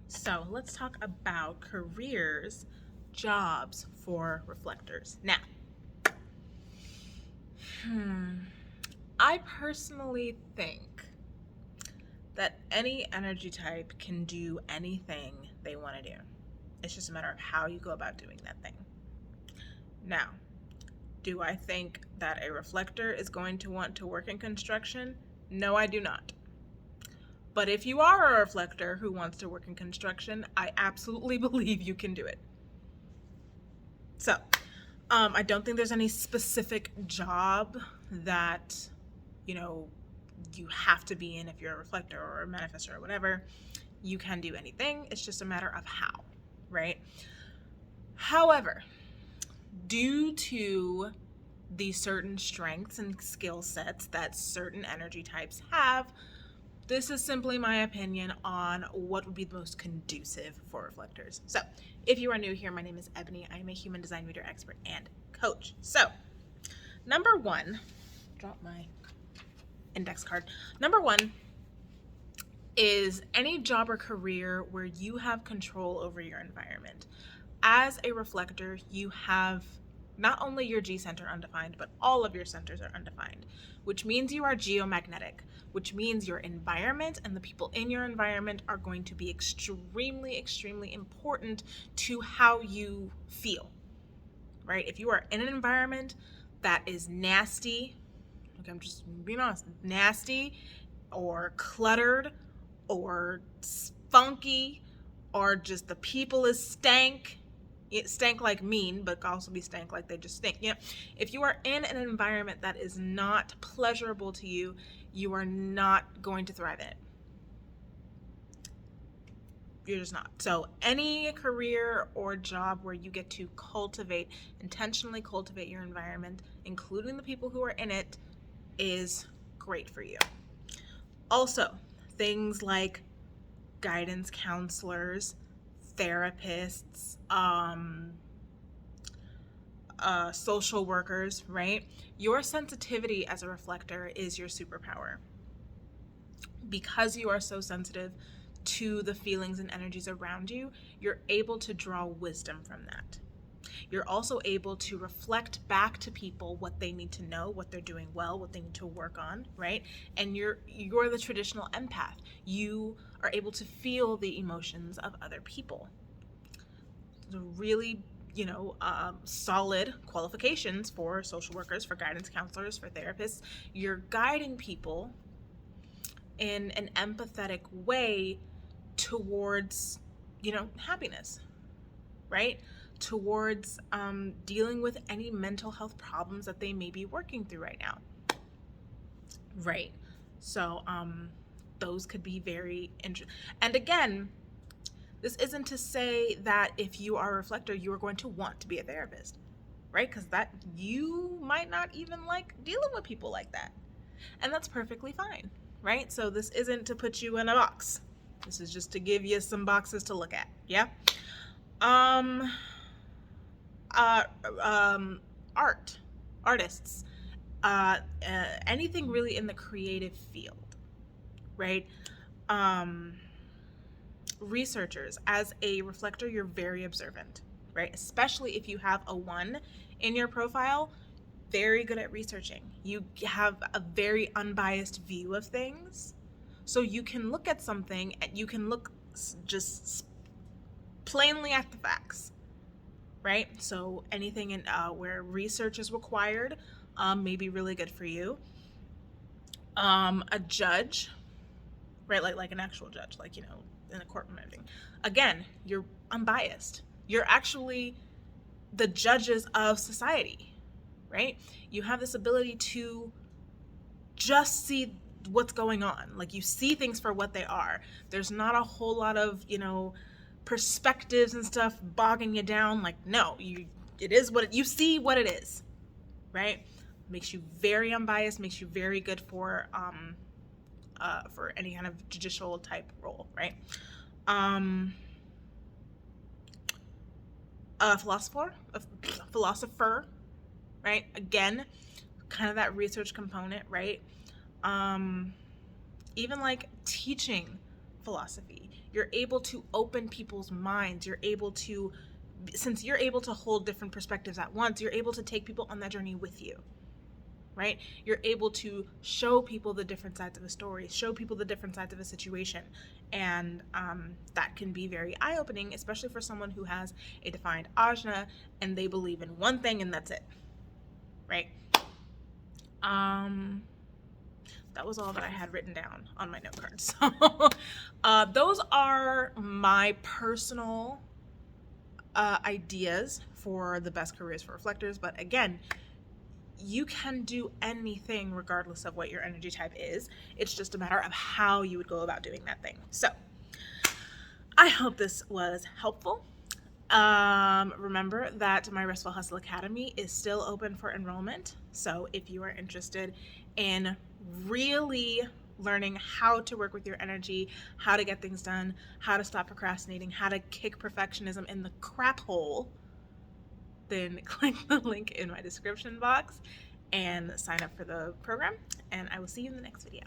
So let's talk about careers, jobs for reflectors. Now, I personally think that any energy type can do anything they want to do. It's just a matter of how you go about doing that thing. Now, do I think that a reflector is going to want to work in construction? No, I do not. But if you are a reflector who wants to work in construction, I absolutely believe you can do it. So, I don't think there's any specific job that, you have to be in if you're a reflector or a manifestor or whatever. You can do anything. It's just a matter of how, right? However, due to the certain strengths and skill sets that certain energy types have, this is simply my opinion on what would be the most conducive for reflectors. So, if you are new here, my name is Ebony. I am a human design reader expert and coach. So, number one, drop my index card. Number one is any job or career where you have control over your environment. As a reflector, you have not only your G center undefined, but all of your centers are undefined, which means you are geomagnetic, which means your environment and the people in your environment are going to be extremely, extremely important to how you feel, right? If you are in an environment that is nasty, okay, I'm just being honest, nasty or cluttered or funky, or just the people is stank. It stank like mean, but could also be stank like they just stink. If you are in an environment that is not pleasurable to you, you are not going to thrive in it. You're just not. So any career or job where you get to intentionally cultivate your environment, including the people who are in it, is great for you. Also, things like guidance counselors, therapists, social workers, right? Your sensitivity as a reflector is your superpower. Because you are so sensitive to the feelings and energies around you, you're able to draw wisdom from that. You're also able to reflect back to people what they need to know, what they're doing well, what they need to work on, right? And you're the traditional empath. You are able to feel the emotions of other people. The really, solid qualifications for social workers, for guidance counselors, for therapists. You're guiding people in an empathetic way towards, happiness, right? Towards dealing with any mental health problems that they may be working through right now. Right. So those could be very interesting. And again, this isn't to say that if you are a reflector, you are going to want to be a therapist, right? Because that you might not even like dealing with people like that. And that's perfectly fine, right? So this isn't to put you in a box. This is just to give you some boxes to look at. Yeah. Artists, anything really in the creative field, right? Researchers, as a reflector, you're very observant, right? Especially if you have a 1 in your profile, very good at researching. You have a very unbiased view of things. So you can look at something and you can look just plainly at the facts, right? So anything in where research is required may be really good for you. A judge, right? Like an actual judge, like, in a courtroom and everything. Again, you're unbiased. You're actually the judges of society, right? You have this ability to just see what's going on. Like, you see things for what they are. There's not a whole lot of, perspectives and stuff bogging you down. Like, no, it is what you see what it is, right? Makes you very unbiased, makes you very good for any kind of judicial type role, right? A philosopher, right? Again, kind of that research component, right? Even like teaching philosophy. You're able to open people's minds. You're able to, since you're able to hold different perspectives at once, you're able to take people on that journey with you, right? You're able to show people the different sides of a story, show people the different sides of a situation. And that can be very eye-opening, especially for someone who has a defined ajna and they believe in one thing and that's it, right? That was all that I had written down on my note card. So those are my personal ideas for the best careers for reflectors. But again, you can do anything regardless of what your energy type is. It's just a matter of how you would go about doing that thing. So I hope this was helpful. Remember that my Restful Hustle Academy is still open for enrollment. So if you are interested in really learning how to work with your energy, how to get things done, how to stop procrastinating, how to kick perfectionism in the crap hole, then click the link in my description box and sign up for the program. And I will see you in the next video.